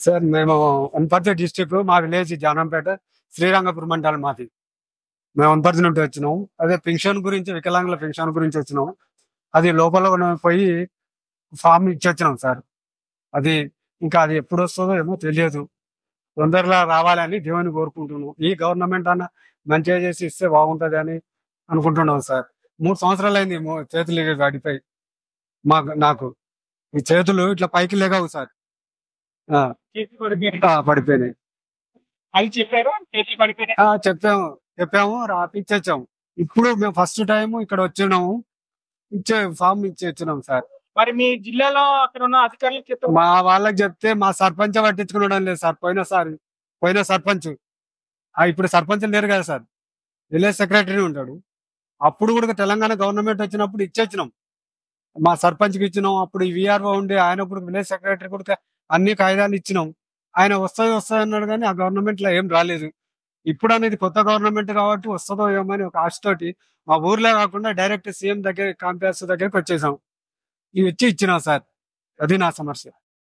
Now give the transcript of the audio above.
Sir మేము Wanaparthy district, మా village Janampeta, Srirangapuram మండలం మాది. మేము వనపర్తి నుండి వచ్చినాం. అదే పెన్షన్ గురించి, వికలాంగుల పెన్షన్ గురించి వచ్చినాం. అది లోపల పోయి ఫామ్ ఇచ్చి వచ్చినాం సార్. అది ఇంకా అది ఎప్పుడు వస్తుందో ఏమో తెలియదు. తొందరగా రావాలని దేవుని కోరుకుంటున్నాం. ఈ గవర్నమెంట్ అన్న మంచిగా చేసి ఇస్తే బాగుంటది అని అనుకుంటున్నాం సార్. 3 సంవత్సరాలు అయింది చేతులు గడిపోయి. నాకు ఈ చేతులు ఇట్లా పైకి లేగవు సార్. ఆ, పడిపోయినాయి. అది చెప్పారు, చేతులు పడిపోయినాయి. చెప్పాము రాపిచ్చాము. ఇప్పుడు మేము ఫస్ట్ టైం ఇక్కడ వచ్చినాము. ఫామ్ ఇచ్చి వచ్చినాం సార్. మరి మీ జిల్లాలో అక్కడ ఉన్న అధికారులకు చెప్తారు. మా వాళ్ళకి చెప్తే మా సర్పంచ్ పట్టించుకునడం లేదు సార్. పోయిన సర్పంచ్ ఇప్పుడు సర్పంచ్ లేరు కదా సార్, విలేజ్ సెక్రటరీ ఉంటాడు. అప్పుడు కూడా తెలంగాణ గవర్నమెంట్ వచ్చినప్పుడు ఇచ్చేచ్చినాం. మా సర్పంచ్కి ఇచ్చినాం. అప్పుడు విఆర్ఓ ఉండే ఆయన కూడా విలేజ్ సెక్రటరీ కూడా అన్ని కాయిదాలు ఇచ్చినాం. ఆయన వస్తుంది అన్నాడు, కానీ ఆ గవర్నమెంట్ లో ఏం రాలేదు. ఇప్పుడు అనేది కొత్త గవర్నమెంట్ కాబట్టి వస్తుందో ఏమో అని ఒక ఆశతోటి మా ఊర్లో కాకుండా డైరెక్ట్ సీఎం దగ్గర, కాంప్లెక్స్ దగ్గరికి వచ్చేసాం. ఇవి ఇచ్చినాం సార్. అది నా సమస్య.